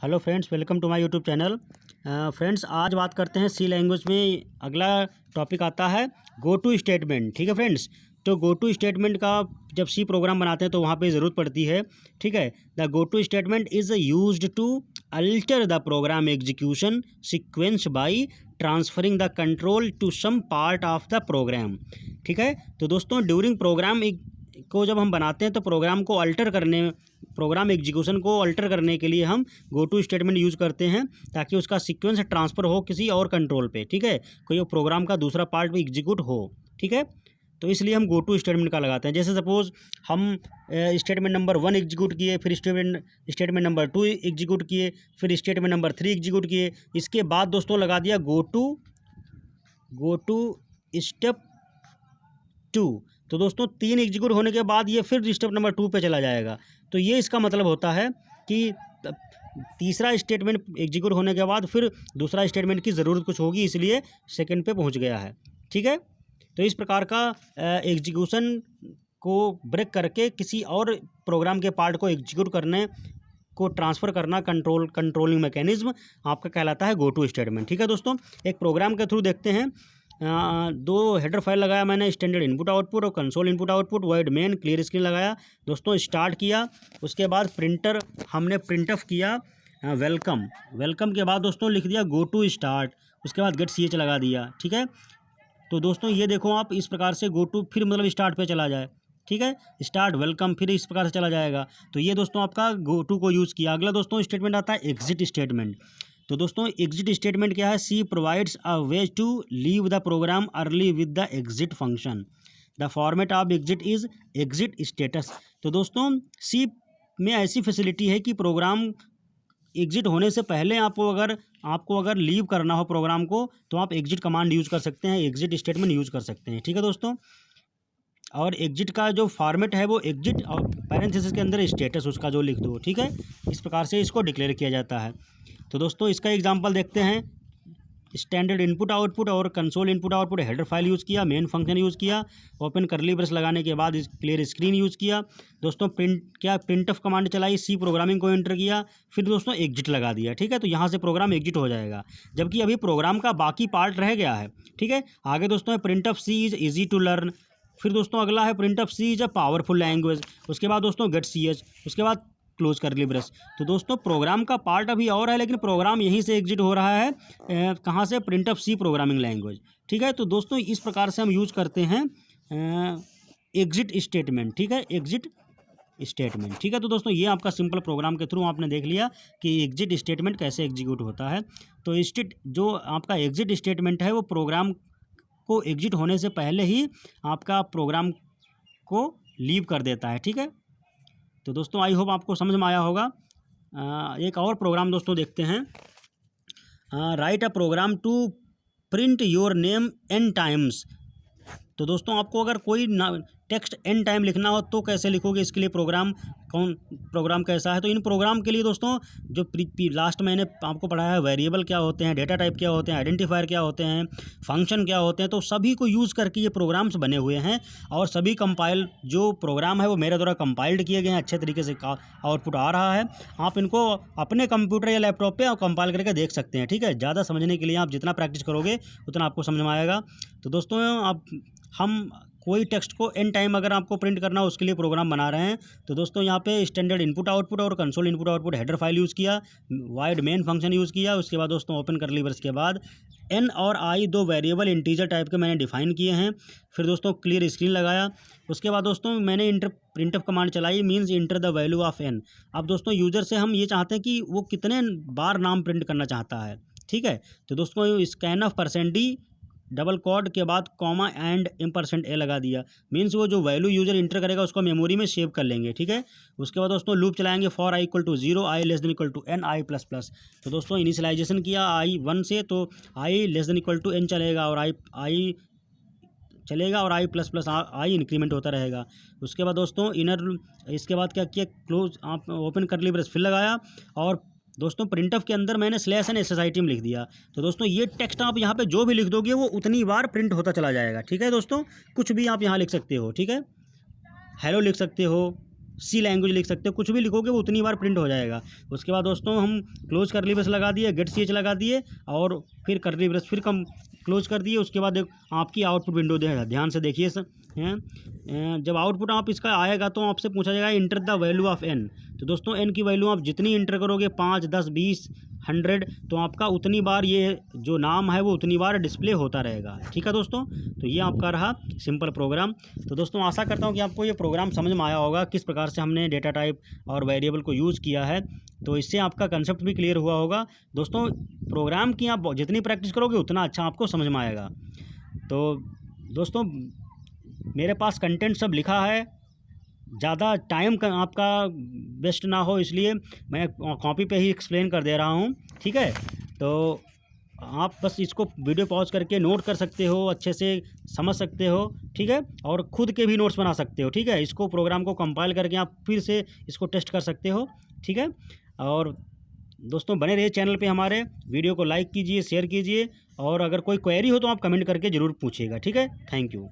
Hello friends, welcome to my YouTube channel. Friends, आज बात करते हैं सी लैंग्वेज में। अगला टॉपिक आता है गो टू स्टेटमेंट। ठीक है फ्रेंड्स, तो गो टू स्टेटमेंट का जब सी प्रोग्राम बनाते हैं तो वहाँ पे ज़रूरत पड़ती है। ठीक है, the go to statement is used to alter the program execution sequence by transferring the control to some part of the program. ठीक है, तो दोस्तों ड्यूरिंग प्रोग्राम को जब हम बनाते हैं तो प्रोग्राम एग्जीक्यूशन को अल्टर करने के लिए हम गो टू स्टेटमेंट यूज़ करते हैं ताकि उसका सीक्वेंस ट्रांसफ़र हो किसी और कंट्रोल पे। ठीक है, कोई प्रोग्राम का दूसरा पार्ट भी एग्जीक्यूट हो। ठीक है, तो इसलिए हम गो टू स्टेटमेंट का लगाते हैं। जैसे सपोज़ हम स्टेटमेंट नंबर 1 एग्जीक्यूट किए, फिर स्टेटमेंट नंबर 2 एग्जीक्यूट किए, फिर स्टेटमेंट नंबर 3 एग्जीक्यूट किए। इसके बाद दोस्तों लगा दिया गो टू स्टेप 2। तो दोस्तों 3 एग्जीक्यूट होने के बाद ये फिर स्टेप नंबर 2 पे चला जाएगा। तो ये इसका मतलब होता है कि तीसरा स्टेटमेंट एग्जीक्यूट होने के बाद फिर दूसरा स्टेटमेंट की ज़रूरत कुछ होगी, इसलिए सेकंड पे पहुंच गया है। ठीक है, तो इस प्रकार का एग्जीक्यूशन को ब्रेक करके किसी और प्रोग्राम के पार्ट को एग्जीक्यूट करने को ट्रांसफ़र करना कंट्रोलिंग मैकेनिज्म आपका कहलाता है गो टू स्टेटमेंट। ठीक है दोस्तों, एक प्रोग्राम के थ्रू देखते हैं। दो हेडर फाइल लगाया मैंने, स्टैंडर्ड इनपुट आउटपुट और console input output, void main, clear screen लगाया दोस्तों, स्टार्ट किया। उसके बाद हमने प्रिंट ऑफ किया वेलकम के बाद दोस्तों लिख दिया गो टू स्टार्ट, उसके बाद गेट ch लगा दिया। ठीक है, तो दोस्तों ये देखो आप इस प्रकार से गो टू फिर मतलब स्टार्ट पे चला जाए। ठीक है, स्टार्ट वेलकम फिर इस प्रकार से चला जाएगा। तो ये दोस्तों आपका गो टू को यूज़ किया। अगला दोस्तों स्टेटमेंट आता है एग्जिट स्टेटमेंट। तो दोस्तों एग्जिट स्टेटमेंट क्या है? C provides a way to leave the program early with the exit function. The format of exit is exit status. तो दोस्तों सी में ऐसी फैसिलिटी है कि प्रोग्राम एग्जिट होने से पहले आपको अगर लीव करना हो प्रोग्राम को तो आप एग्जिट कमांड यूज़ कर सकते हैं, एग्जिट स्टेटमेंट यूज़ कर सकते हैं। ठीक है दोस्तों, और एग्जिट का जो फॉर्मेट है वो एग्जिट और पैरेंथेसिस के अंदर स्टेटस उसका जो लिख दो। ठीक है, इस प्रकार से इसको डिक्लेयर किया जाता है। तो दोस्तों इसका एग्जांपल देखते हैं। स्टैंडर्ड इनपुट आउटपुट और console input output header file use किया, मेन फंक्शन यूज़ किया, ओपन करली ब्रेस लगाने के बाद क्लियर स्क्रीन यूज़ किया दोस्तों, प्रिंट ऑफ कमांड चलाई, सी प्रोग्रामिंग को एंटर किया, फिर दोस्तों एग्जिट लगा दिया। ठीक है, तो यहाँ से प्रोग्राम एग्जिट हो जाएगा, जबकि अभी प्रोग्राम का बाकी पार्ट रह गया है। ठीक है, आगे दोस्तों है print of C is easy to learn. फिर दोस्तों अगला है print of C is a powerful language. उसके बाद दोस्तों गेट ch, उसके बाद क्लोज करली ब्रेस। तो दोस्तों प्रोग्राम का पार्ट अभी और है, लेकिन प्रोग्राम यहीं से एग्जिट हो रहा है। कहाँ से? Print of C programming language. ठीक है, तो दोस्तों इस प्रकार से हम यूज़ करते हैं एग्जिट स्टेटमेंट। ठीक है, एग्जिट स्टेटमेंट। ठीक है, तो दोस्तों ये आपका सिंपल प्रोग्राम के थ्रू आपने देख लिया कि एग्जिट स्टेटमेंट कैसे एग्जीक्यूट होता है। तो जो आपका एग्जिट स्टेटमेंट है वो प्रोग्राम को एग्जिट होने से पहले ही आपका प्रोग्राम को लीव कर देता है। ठीक है, तो दोस्तों आई होप आपको समझ में आया होगा। एक और प्रोग्राम दोस्तों देखते हैं। Write a program to print your name n times. तो दोस्तों आपको अगर कोई टेक्स्ट n टाइम लिखना हो तो कैसे लिखोगे? इसके लिए प्रोग्राम कैसा है? तो इन प्रोग्राम के लिए दोस्तों जो लास्ट मैंने आपको पढ़ाया है, वेरिएबल क्या होते हैं, डेटा टाइप क्या होते हैं, आइडेंटिफायर क्या होते हैं, फंक्शन क्या होते हैं, तो सभी को यूज़ करके ये प्रोग्राम्स बने हुए हैं। और सभी जो प्रोग्राम है वो मेरे द्वारा कंपाइल्ड किए गए हैं, अच्छे तरीके से आउटपुट आ रहा है। आप इनको अपने कंप्यूटर या लैपटॉप पर कंपाइल करके देख सकते हैं। ठीक है, ज़्यादा समझने के लिए आप जितना प्रैक्टिस करोगे उतना आपको समझ में आएगा। तो दोस्तों हम कोई टेक्स्ट को n टाइम अगर आपको प्रिंट करना हो उसके लिए प्रोग्राम बना रहे हैं। तो दोस्तों यहाँ पे स्टैंडर्ड इनपुट आउटपुट और console input output header file use किया, वाइड मेन फंक्शन यूज़ किया, उसके बाद दोस्तों ओपन करली ब्रेस के बाद n और i दो वेरिएबल इंटीजर टाइप के मैंने डिफाइन किए हैं। फिर दोस्तों क्लियर स्क्रीन लगाया। उसके बाद दोस्तों मैंने प्रिंट ऑफ कमांड चलाई, means enter the value of n। अब दोस्तों यूज़र से हम ये चाहते हैं कि वो कितने बार नाम प्रिंट करना चाहता है। ठीक है, तो दोस्तों scan of %d double quote के बाद कॉमा एंड %a लगा दिया, मीन्स वो जो वैल्यू यूज़र इंटर करेगा उसको मेमोरी में सेव कर लेंगे। ठीक है, उसके बाद दोस्तों लूप चलाएंगे for i = 0, i <= n, i++। तो दोस्तों इनिशियलाइजेशन किया i 1 से, तो i <= n चलेगा और i चलेगा और i++ i इंक्रीमेंट होता रहेगा। उसके बाद दोस्तों इसके बाद क्या किया, क्लोज आप ओपन करली ब्रेस फिर लगाया और दोस्तों प्रिंट ऑफ के अंदर मैंने /n SSIT में लिख दिया। तो दोस्तों ये टेक्स्ट आप यहाँ पे जो भी लिख दोगे वो उतनी बार प्रिंट होता चला जाएगा। ठीक है दोस्तों, कुछ भी आप यहाँ लिख सकते हो। ठीक है, हेलो लिख सकते हो, सी लैंग्वेज लिख सकते हो, कुछ भी लिखोगे वो उतनी बार प्रिंट हो जाएगा। उसके बाद दोस्तों हम क्लोज करली ब्रेस लगा दिए, गेट ch लगा दिए और फिर करली ब्रेस फिर कम क्लोज कर दिए। उसके बाद आपकी आउटपुट विंडो देगा, ध्यान से देखिए सर हैं। जब आउटपुट आप इसका आएगा तो आपसे पूछा जाएगा enter the value of n। तो दोस्तों n की वैल्यू आप जितनी इंटर करोगे 5, 10, 20, 100 तो आपका उतनी बार ये जो नाम है वो उतनी बार डिस्प्ले होता रहेगा। ठीक है दोस्तों, तो ये आपका रहा सिंपल प्रोग्राम। तो दोस्तों आशा करता हूँ कि आपको ये प्रोग्राम समझ में आया होगा, किस प्रकार से हमने डेटा टाइप और वेरिएबल को यूज़ किया है। तो इससे आपका कंसेप्ट भी क्लियर हुआ होगा। दोस्तों प्रोग्राम की आप जितनी प्रैक्टिस करोगे उतना अच्छा आपको समझ में आएगा। तो दोस्तों मेरे पास कंटेंट सब लिखा है, ज़्यादा टाइम आपका वेस्ट ना हो इसलिए मैं कॉपी पे ही एक्सप्लेन कर दे रहा हूँ। ठीक है, तो आप बस इसको वीडियो पॉज करके नोट कर सकते हो, अच्छे से समझ सकते हो। ठीक है, और ख़ुद के भी नोट्स बना सकते हो। ठीक है, इसको प्रोग्राम को कंपाइल करके आप फिर से इसको टेस्ट कर सकते हो। ठीक है, और दोस्तों बने रहिए चैनल पे हमारे, वीडियो को लाइक कीजिए, शेयर कीजिए और अगर कोई क्वेरी हो तो आप कमेंट करके ज़रूर पूछिएगा। ठीक है, थैंक यू।